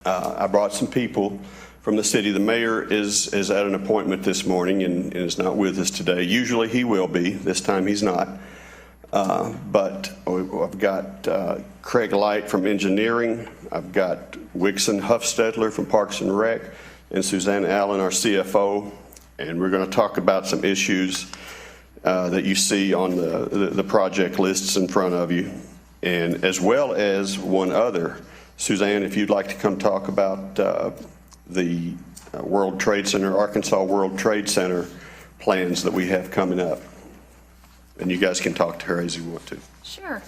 I brought some people from the city. The mayor is at an appointment this morning and is not with us today. Usually he will be. This time he's not. But I've got Craig Light from engineering. I've got Wixon Huffstetler from Parks and Rec, and Suzanne Allen, our CFO. And we're going to talk about some issues that you see on the project lists in front of you, and as well as one other. Suzanne, if you'd like to come talk about the World Trade Center, Arkansas World Trade Center plans that we have coming up. And you guys can talk to her as you want to. Sure.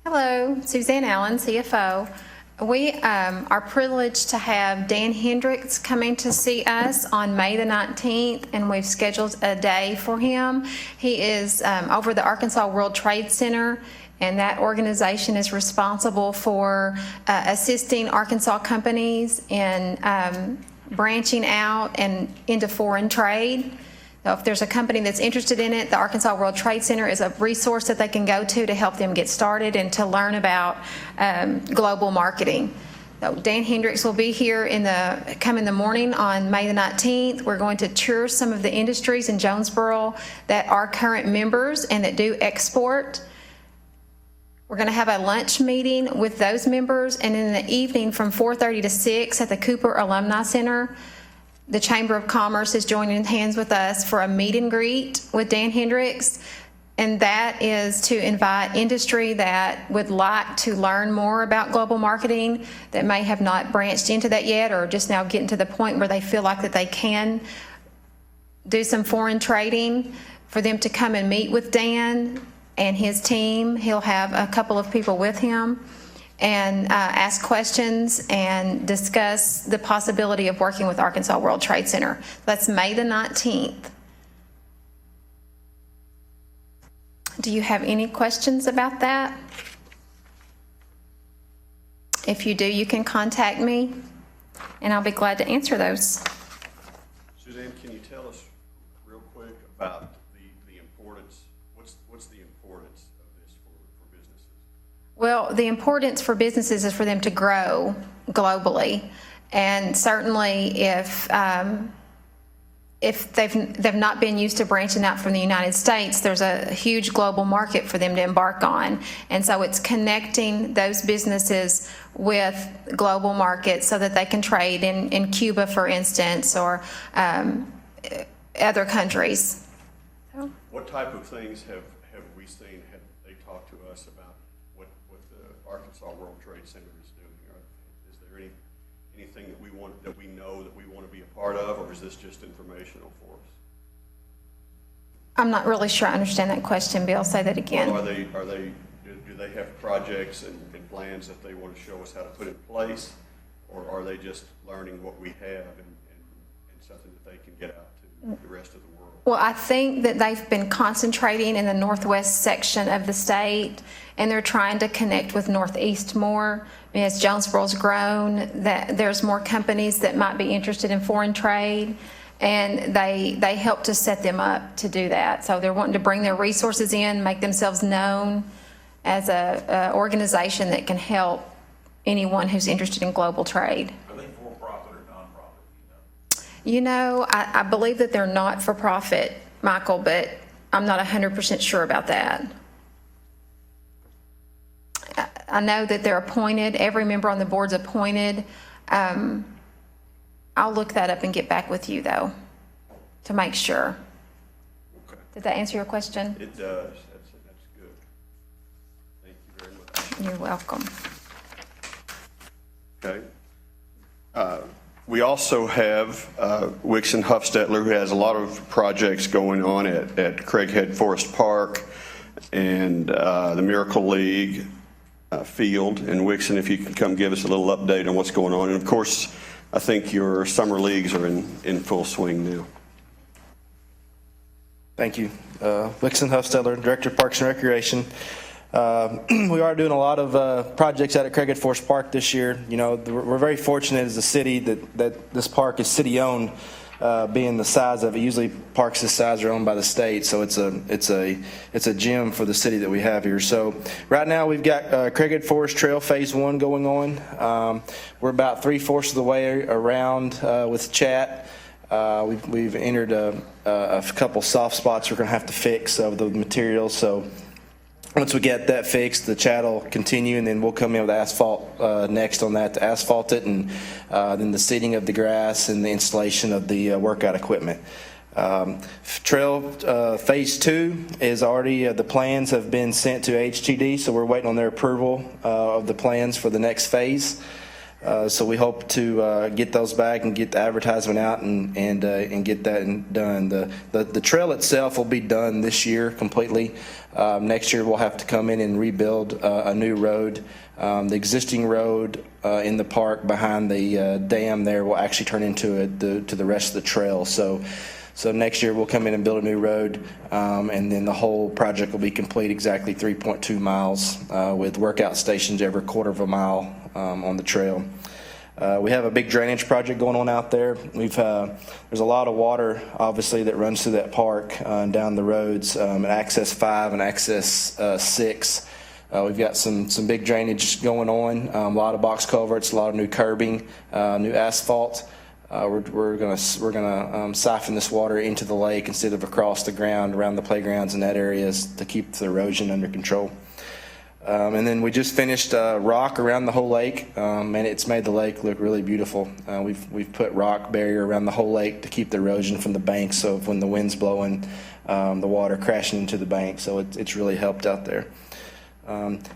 Hello, Suzanne Allen, CFO. We are privileged to have Dan Hendricks coming to see us on May the 19th, and we've scheduled a day for him. He is over the Arkansas World Trade Center, and that organization is responsible for assisting Arkansas companies in branching out and into foreign trade. So if there's a company that's interested in it, the Arkansas World Trade Center is a resource that they can go to help them get started and to learn about global marketing. So Dan Hendricks will be here come in the morning on May the 19th. We're going to tour some of the industries in Jonesboro that are current members and that do export. We're going to have a lunch meeting with those members, and in the evening from 4:30 to 6 at the Cooper Alumni Center, the Chamber of Commerce is joining hands with us for a meet and greet with Dan Hendricks, and that is to invite industry that would like to learn more about global marketing, that may have not branched into that yet, or just now getting to the point where they feel like that they can do some foreign trading, for them to come and meet with Dan and his team. He'll have a couple of people with him, and ask questions and discuss the possibility of working with Arkansas World Trade Center. That's May the 19th. Do you have any questions about that? If you do, you can contact me, and I'll be glad to answer those. Suzanne, can you tell us real quick about the importance, what's the importance of this for businesses? Well, the importance for businesses is for them to grow globally, and certainly if they've not been used to branching out from the United States, there's a huge global market for them to embark on, and so it's connecting those businesses with global markets so that they can trade in Cuba, for instance, or other countries. What type of things have we seen? Have they talked to us about what the Arkansas World Trade Center is doing? Is there anything that we know that we want to be a part of, or is this just informational for us? I'm not really sure I understand that question, Bill. Say that again. Well, do they have projects and plans that they want to show us how to put in place, or are they just learning what we have and something that they can get out to the rest of the world? Well, I think that they've been concentrating in the northwest section of the state, and they're trying to connect with northeast more. I mean, as Jonesboro's grown, that there's more companies that might be interested in foreign trade, and they help to set them up to do that. So they're wanting to bring their resources in, make themselves known as a organization that can help anyone who's interested in global trade. Are they for-profit or non-profit? You know, I believe that they're not for profit, Michael, but I'm not 100% sure about that. I know that they're appointed. Every member on the board's appointed. I'll look that up and get back with you, though, to make sure. Okay. Did that answer your question? It does. That's good. Thank you very much. You're welcome. Okay. We also have Wixon Huffstetler, who has a lot of projects going on at Craighead Forest Park and the Miracle League field. And Wixon, if you can come give us a little update on what's going on. And of course, I think your summer leagues are in full swing now. Thank you. Wixon Huffstetler, Director of Parks and Recreation. We are doing a lot of projects out at Craighead Forest Park this year. You know, we're very fortunate as a city that this park is city-owned. being the size of it. Usually parks this size are owned by the state, so it's a gem for the city that we have here. So right now we've got Craighead Forest Trail Phase 1 going on. We're about 3/4 of the way around with chat. We've entered a couple soft spots we're going to have to fix of the materials. So once we get that fixed, the chat will continue, and then we'll come in with asphalt next on that to asphalt it, and then the seeding of the grass and the installation of the workout equipment. Trail Phase 2 is already, the plans have been sent to HTD, so we're waiting on their approval of the plans for the next phase. So we hope to get those back and get the advertisement out and get that done. The trail itself will be done this year completely. Next year we'll have to come in and rebuild a new road. The existing road in the park behind the dam there will actually turn into to the rest of the trail. So next year we'll come in and build a new road, and then the whole project will be complete exactly 3.2 miles with workout stations every 1/4 mile on the trail. We have a big drainage project going on out there. There's a lot of water, obviously, that runs through that park and down the roads at Access 5 and Access 6. We've got some big drainage going on, a lot of box culverts, a lot of new curbing, new asphalt. We're gonna siphon this water into the lake instead of across the ground around the playgrounds and that areas to keep the erosion under control. And then we just finished rock around the whole lake, and it's made the lake look really beautiful. We've put rock barrier around the whole lake to keep the erosion from the bank, so when the wind's blowing, the water crashing into the bank. So it's really helped out there.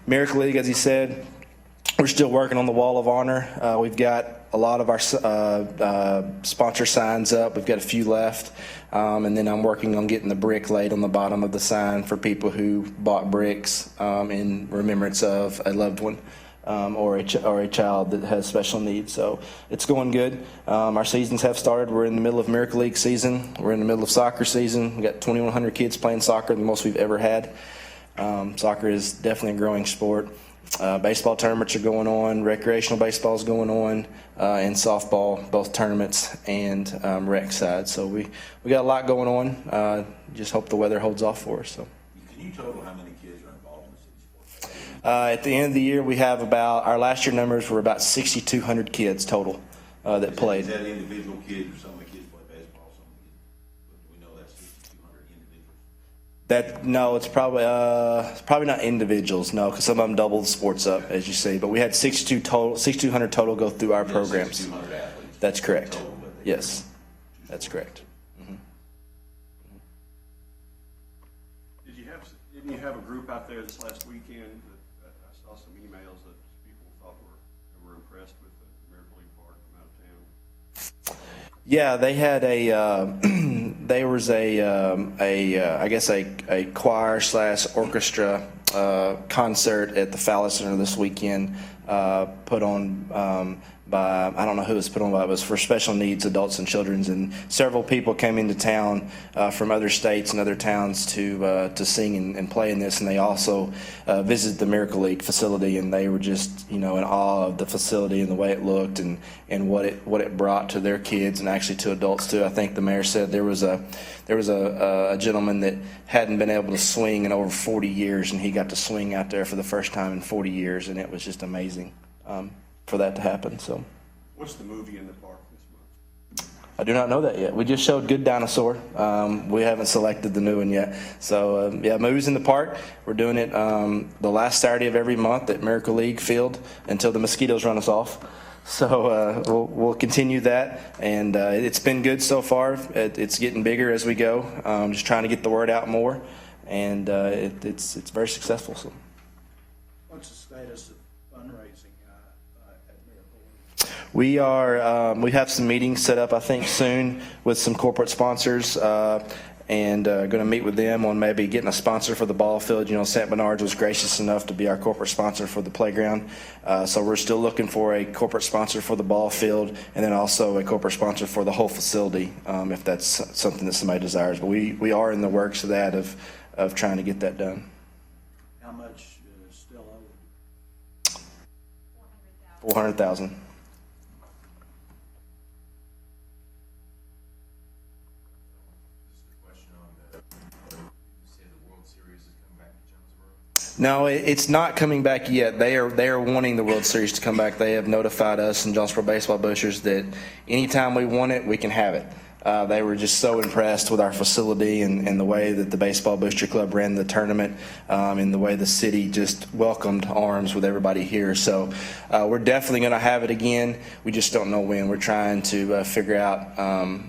Miracle League, as he said, we're still working on the Wall of Honor. We've got a lot of our sponsor signs up. We've got a few left. And then I'm working on getting the brick laid on the bottom of the sign for people who bought bricks in remembrance of a loved one or a child that has special needs. So it's going good. Our seasons have started. We're in the middle of Miracle League season. We're in the middle of soccer season. We've got 2,100 kids playing soccer, the most we've ever had. Soccer is definitely a growing sport. Baseball tournaments are going on, recreational baseball is going on, and softball, both tournaments and rec side. So we got a lot going on. Just hope the weather holds off for us. So. Can you total how many kids are involved in the city sports? At the end of the year, we have our last year numbers were about 6,200 kids total that played. Is that individual kids, or some of the kids play baseball, some of the kids? But we know that's 6,200 individuals. No, it's probably not individuals, no, because some of them double the sports up, as you see. But we had 6,200 total go through our programs. 6,200 athletes. That's correct. Total, but Yes, that's correct. Didn't you have a group out there this last weekend that I saw some emails that people thought were impressed with the Miracle League Park from out of town? Yeah, they had there was I guess a choir / orchestra concert at the Fowler Center this weekend, put on by, I don't know who it was put on by, it was for special needs adults and children's, and several people came into town from other states and other towns to sing and play in this, and they also visited the Miracle League facility, and they were just in awe of the facility and the way it looked and what it brought to their kids and actually to adults too. I think the mayor said there was a gentleman that hadn't been able to swing in over 40 years, and he got to swing out there for the first time in 40 years, and it was just amazing for that to happen. So, What's the movie in the park this month? I do not know that yet. We just showed Good Dinosaur. We haven't selected the new one yet. So yeah, movies in the park. We're doing it the last Saturday of every month at Miracle League Field until the mosquitoes run us off. So we'll continue that, and it's been good so far. It's getting bigger as we go. Just trying to get the word out more, and it's very successful. So. What's the status of fundraising at Miracle League? We have some meetings set up, I think, soon with some corporate sponsors, and going to meet with them on maybe getting a sponsor for the ball field. St. Bernard's was gracious enough to be our corporate sponsor for the playground, so we're still looking for a corporate sponsor for the ball field, and then also a corporate sponsor for the whole facility, if that's something that somebody desires. But we are in the works of that, of trying to get that done. How much is still owed? $400,000. No, it's not coming back yet. They are wanting the World Series to come back. They have notified us and Jonesboro Baseball Boosters that anytime we want it, we can have it. They were just so impressed with our facility and the way that the Baseball Booster Club ran the tournament, and the way the city just welcomed arms with everybody here. So we're definitely going to have it again. We just don't know when. We're trying to figure out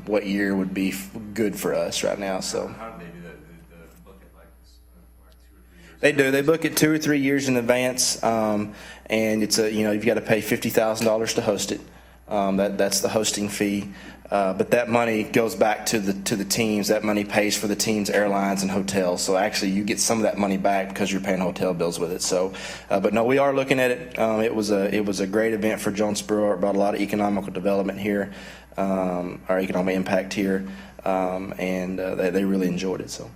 what year would be good for us right now. So. How do they do that? They book it like this, like 2 or 3 years? They do. They book it 2 or 3 years in advance, and it's you've got to pay $50,000 to host it. That's the hosting fee. But that money goes back to the teams. That money pays for the teams' airlines and hotels. So actually, you get some of that money back because you're paying hotel bills with it. So, but no, we are looking at it. It was a great event for Jonesboro. It brought a lot of economical development here, our economic impact here, and they really enjoyed it. So,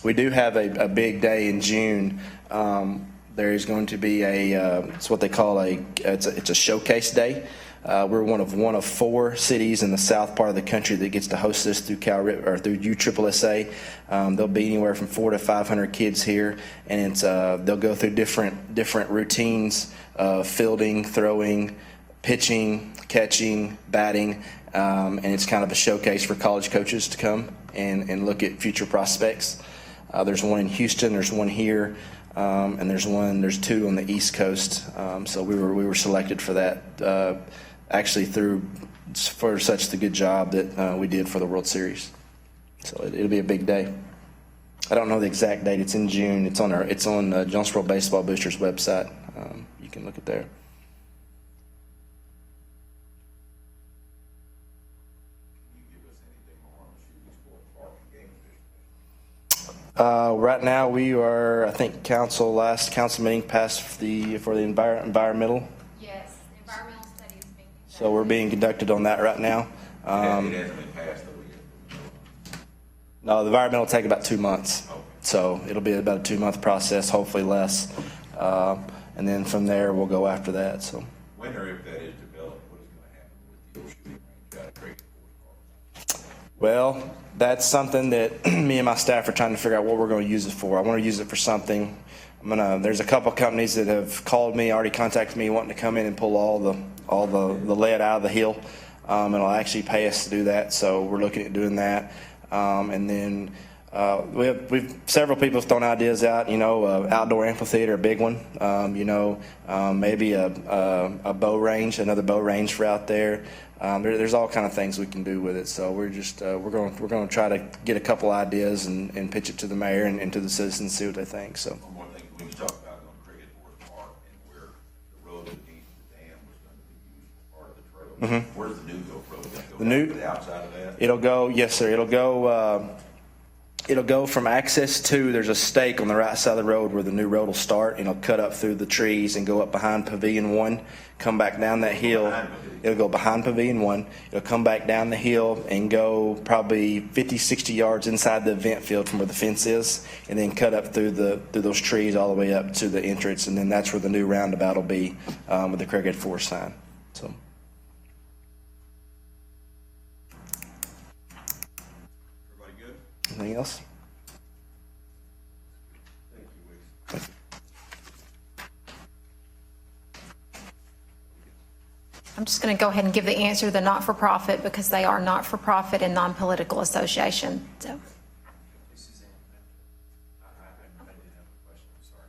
we do have a big day in June. There is going to be it's what they call it's a showcase day. We're one of 4 cities in the south part of the country that gets to host this through through USSSA. There'll be anywhere from 400 to 500 kids here, and they'll go through different routines of fielding, throwing, pitching, catching, batting, and it's kind of a showcase for college coaches to come and look at future prospects. There's one in Houston, there's one here, and there's 2 on the East Coast. So we were selected for that. Actually for such the good job that we did for the World Series. So it'll be a big day. I don't know the exact date. It's in June. It's on Jonesboro Baseball Boosters website. You can look at there. Can you give us anything more on the shooting sport park and game? Right now we are, I think last council meeting passed for the environmental. Yes, the environmental study is being conducted. So we're being conducted on that right now. It hasn't been passed though yet. No, the environmental will take about 2 months. So it'll be about a 2-month process, hopefully less. And then from there, we'll go after that. So. When or if that is developed, what is going to happen with the old shooting range out of Cricket Force Park? Well, that's something that me and my staff are trying to figure out what we're going to use it for. I want to use it for something. There's a couple companies that have called me, already contacted me, wanting to come in and pull all the lead out of the hill, and it'll actually pay us to do that. So we're looking at doing that, and then we've several people have thrown ideas out. Outdoor amphitheater, a big one. Maybe a bow range, another bow range for out there. There's all kind of things we can do with it. So we're just we're going to try to get a couple ideas and pitch it to the mayor and to the citizens, see what they think. So. One more thing, when you talk about on Cricket Force Park and where the road beneath the dam was going to be used for part of the trail, where's the new road? The new, the outside of that? It'll go, yes, sir. It'll go from access to, there's a stake on the right side of the road where the new road will start, and it'll cut up through the trees and go up behind Pavilion 1, come back down that hill. It'll go behind Pavilion 1. It'll come back down the hill and go probably 50, 60 yards inside the event field from where the fence is, and then cut up through those trees all the way up to the entrance, and then that's where the new roundabout will be with the Craighead Forest sign. So. Everybody good? Anything else? Thank you, Wiggs. I'm just going to go ahead and give the answer to the not-for-profit because they are not-for-profit and non-political association. So. Suzanne, I did have a question, I'm sorry.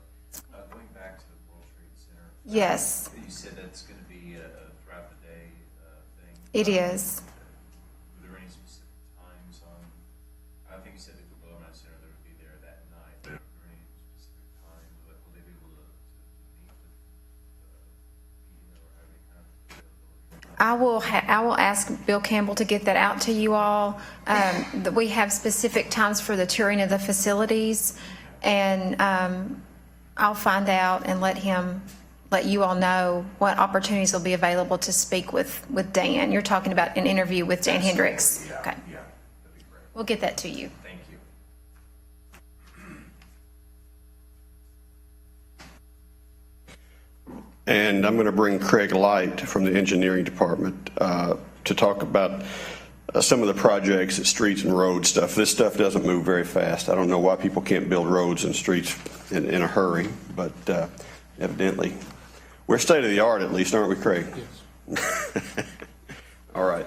Going back to the World Trade Center. Yes, You said that's going to be a throughout the day thing. it is. Were there any specific times on, I think you said the Government Center that would be there that night. Were there any specific times, like, will they be able to meet with or have any kind of availability? I will ask Bill Campbell to get that out to you all. That we have specific times for the touring of the facilities, and I'll find out and let you all know what opportunities will be available to speak with Dan. You're talking about an interview with Dan Hendricks. Yeah, Okay, yeah, that'd be great. we'll get that to you. Thank you. And I'm going to bring Craig Light from the engineering department to talk about some of the projects, streets and road stuff. This stuff doesn't move very fast. I don't know why people can't build roads and streets in a hurry, but evidently we're state of the art, at least, aren't we, Craig? Yes. All right.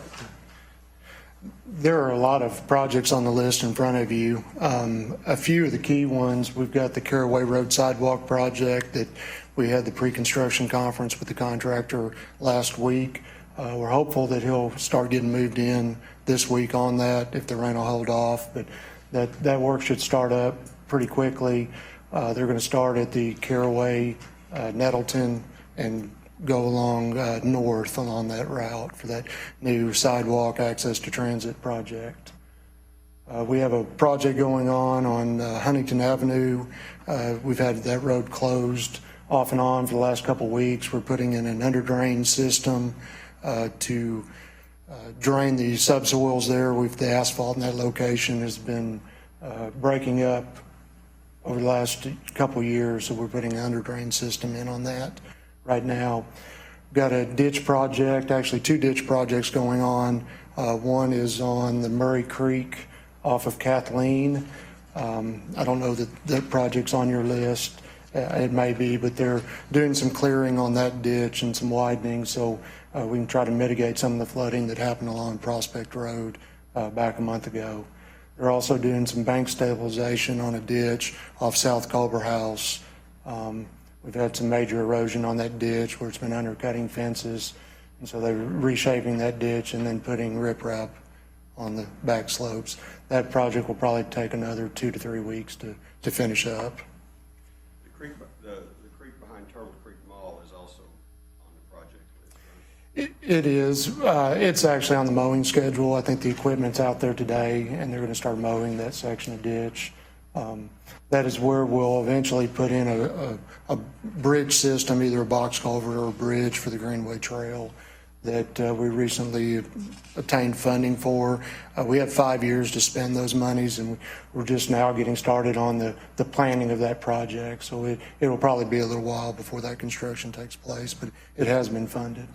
There are a lot of projects on the list in front of you. A few of the key ones, we've got the Caraway Road Sidewalk project that we had the pre-construction conference with the contractor last week. We're hopeful that he'll start getting moved in this week on that if the rain will hold off, but that work should start up pretty quickly. They're going to start at the Caraway, Nettleton, and go along north along that route for that new sidewalk access to transit project. We have a project going on Huntington Avenue. We've had that road closed off and on for the last couple of weeks. We're putting in an underdrain system to drain the subsoils there. The asphalt in that location has been breaking up over the last couple of years, so we're putting an underdrain system in on that right now. We've got a ditch project, actually two ditch projects going on. One is on the Murray Creek off of Kathleen. I don't know that that project's on your list. It may be, but they're doing some clearing on that ditch and some widening, so we can try to mitigate some of the flooding that happened along Prospect Road back a month ago. They're also doing some bank stabilization on a ditch off South Culver House. We've had some major erosion on that ditch where it's been undercutting fences, and so they're reshaping that ditch and then putting riprap on the back slopes. That project will probably take another 2 to 3 weeks to finish up. The creek behind Turtle Creek Mall is also on the project list, right? It is. It's actually on the mowing schedule. I think the equipment's out there today, and they're going to start mowing that section of ditch. That is where we'll eventually put in a bridge system, either a box culvert or a bridge for the Greenway Trail that we recently obtained funding for. We have 5 years to spend those monies, and we're just now getting started on the planning of that project. So it will probably be a little while before that construction takes place, but it has been funded.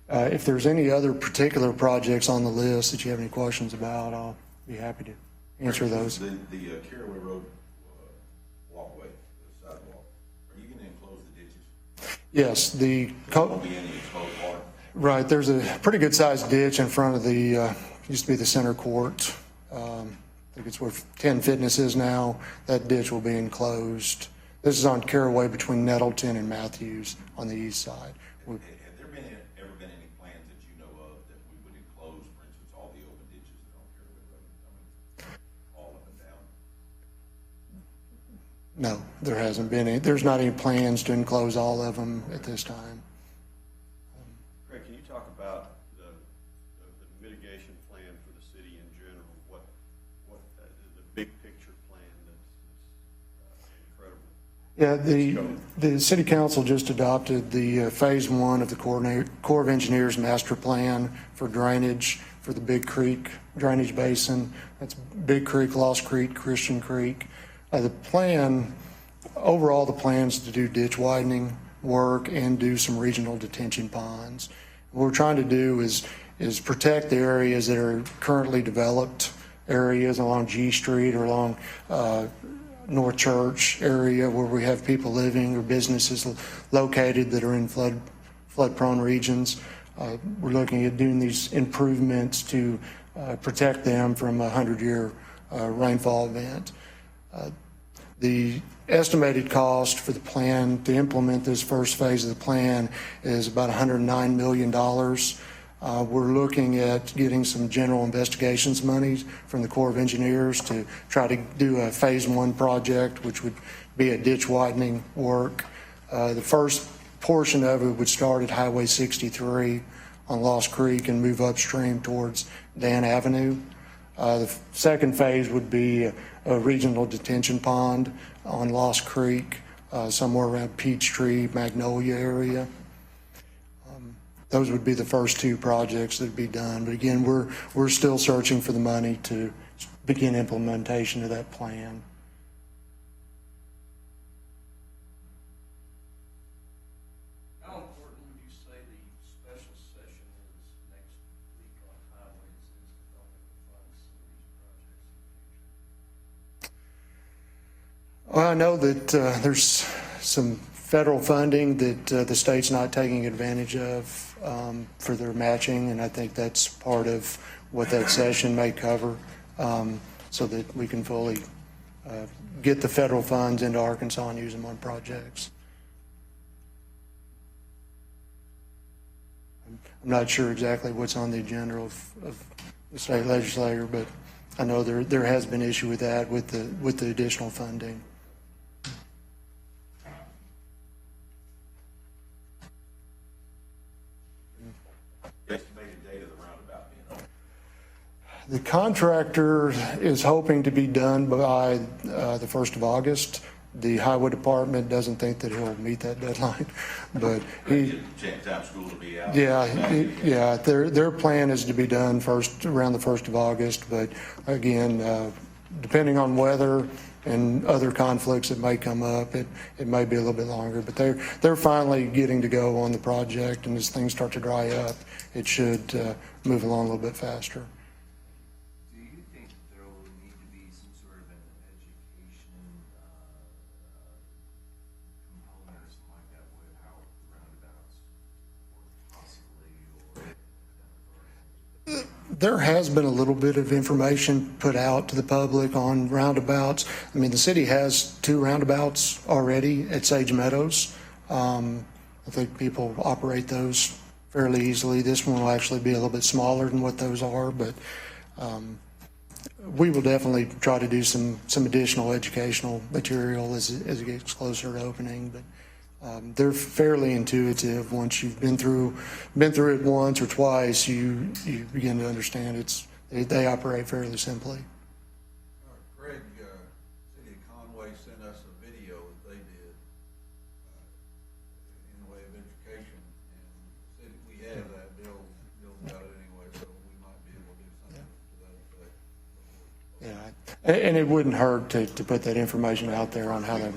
If there's any other particular projects on the list that you have any questions about, I'll be happy to answer those. The Caraway Road walkway, the sidewalk, are you going to enclose the ditches? Yes, There won't be any exposed water? right. There's a pretty good sized ditch in front of the used to be the center court. I think it's where 10 Fitness is now. That ditch will be enclosed. This is on Caraway between Nettleton and Matthews on the east side. Have there ever been any plans that you know of that we would enclose, for instance, all the open ditches that are on Caraway Road? I mean, all up and down? No, there hasn't been any. There's not any plans to enclose all of them at this time. Craig, can you talk about the mitigation plan for the city in general? What the big picture plan that's incredible? Yeah, the city council just adopted the phase 1 of the Corps of Engineers master plan for drainage for the Big Creek drainage basin. That's Big Creek, Lost Creek, Christian Creek. The plan, overall the plans to do ditch widening work and do some regional detention ponds. What we're trying to do is protect the areas that are currently developed areas along G Street or along North Church area where we have people living or businesses located that are in flood prone regions. We're looking at doing these improvements to protect them from a 100-year rainfall event. The estimated cost for the plan to implement this first phase of the plan is about $109 million. We're looking at getting some general investigations monies from the Corps of Engineers to try to do a phase 1 project, which would be a ditch widening work. The first portion of it would start at Highway 63 on Lost Creek and move upstream towards Dan Avenue. The second phase would be a regional detention pond on Lost Creek, somewhere around Peachtree, Magnolia area. Those would be the first 2 projects that would be done. But again, we're still searching for the money to begin implementation of that plan. How important would you say the special session is next week on highway? Well, I know that there's some federal funding that the state's not taking advantage of for their matching, and I think that's part of what that session may cover, so that we can fully get the federal funds into Arkansas and use them on projects. I'm not sure exactly what's on the agenda of the state legislature, but I know there has been issue with that with the additional funding. Estimated date of the roundabout being open. The contractor is hoping to be done by the 1st of August. The highway department doesn't think that he'll meet that deadline, but he, Time school to be out. yeah, their plan is to be done around the 1st of August, but again, depending on weather and other conflicts that may come up, it may be a little bit longer, but they're finally getting to go on the project, and as things start to dry up, it should move along a little bit faster. Do you think there will need to be some sort of an education component or something like that with how roundabouts work possibly, or? There has been a little bit of information put out to the public on roundabouts. I mean, the city has 2 roundabouts already at Sage Meadows. I think people operate those fairly easily. This one will actually be a little bit smaller than what those are, but we will definitely try to do some additional educational material as it gets closer to opening. But they're fairly intuitive. Once you've been through it once or twice, you begin to understand they operate fairly simply. Greg, City of Conway sent us a video that they did in the way of education, and we have that. Bill's got it anyway, so we might be able to do something to that effect. Yeah, and it wouldn't hurt to put that information out there on how they.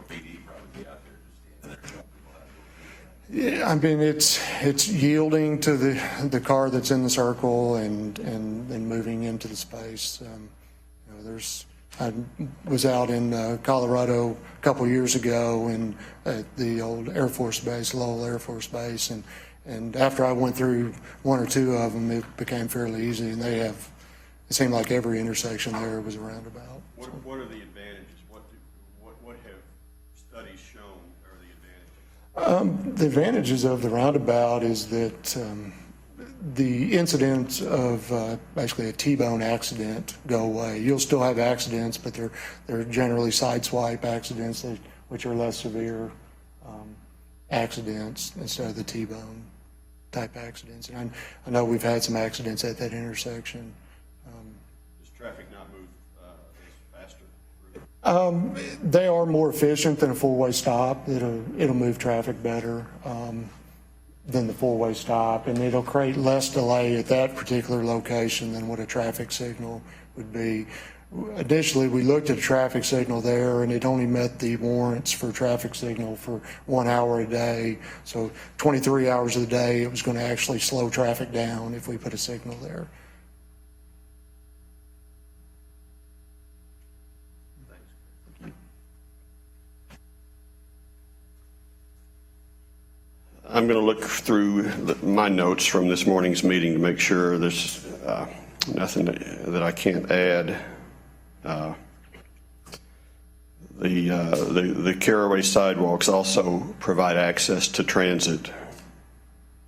PD probably be out there just standing there showing people how to do it. Yeah, I mean, it's yielding to the car that's in the circle and moving into the space. I was out in Colorado a couple of years ago and at the old Air Force Base, Lowell Air Force Base, and after I went through 1 or 2 of them, it became fairly easy. And it seemed like every intersection there was a roundabout. What are the advantages? What have studies shown are the advantages? The advantages of the roundabout is that the incidents of basically a T-bone accident go away. You'll still have accidents, but they're generally sideswipe accidents, which are less severe accidents instead of the T-bone type accidents. And I know we've had some accidents at that intersection. Does traffic not move as faster? They are more efficient than a four-way stop. It'll move traffic better than the four-way stop, and it'll create less delay at that particular location than what a traffic signal would be. Initially, we looked at a traffic signal there, and it only met the warrants for traffic signal for 1 hour a day. So 23 hours of the day, it was going to actually slow traffic down if we put a signal there. I'm going to look through my notes from this morning's meeting to make sure there's nothing that I can't add. The Caraway sidewalks also provide access to transit,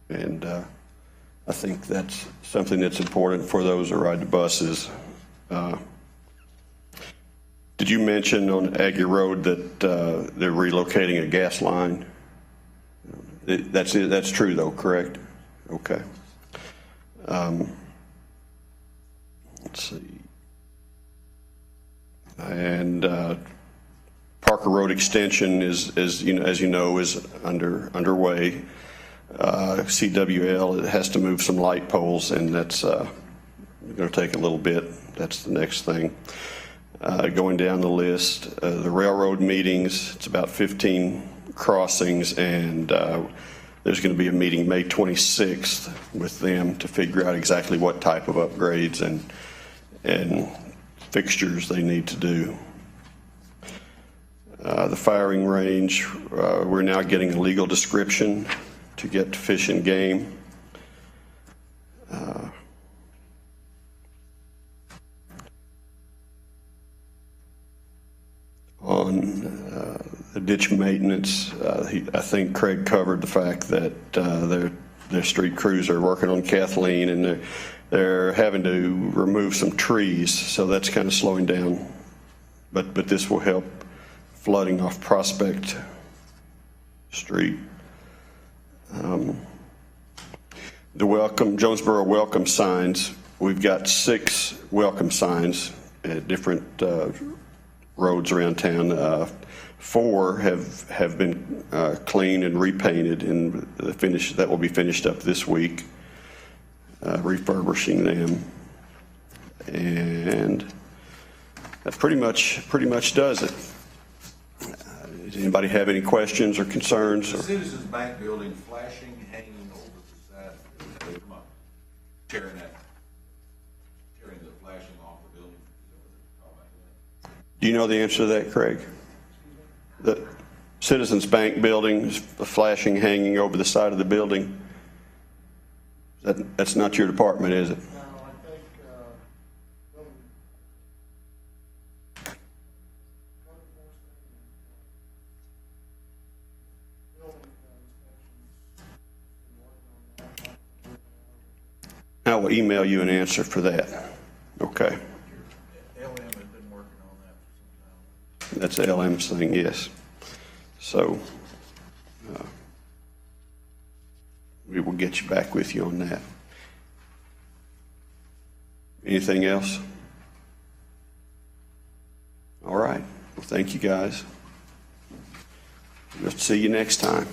and I think that's something that's important for those who ride the buses. Did you mention on Aggie Road that they're relocating a gas line? That's true though, correct? Okay. Let's see. And Parker Road extension is as you know, is underway. CWL, it has to move some light poles, and that's going to take a little bit. That's the next thing. Going down the list, the railroad meetings, it's about 15 crossings, and there's going to be a meeting May 26th with them to figure out exactly what type of upgrades and fixtures they need to do. The firing range, we're now getting a legal description to get Fish and Game. On the ditch maintenance, I think Craig covered the fact that their street crews are working on Kathleen, and they're having to remove some trees, so that's kind of slowing down. But this will help flooding off Prospect Street. The Jonesboro welcome signs, we've got 6 welcome signs at different roads around town. 4 have been cleaned and repainted, and that will be finished up this week, refurbishing them. And that pretty much does it. Does anybody have any questions or concerns? The Citizens Bank building flashing, hanging over the side, come on, tearing the flashing off the building. Do you know the answer to that, Craig? The Citizens Bank building, the flashing hanging over the side of the building. That's not your department, is it? No, I think, I will email you an answer for that. Okay. LM has been working on that for some time. That's LM's thing, yes. So we will get you back with you on that. Anything else? All right. Well, thank you guys. We'll see you next time.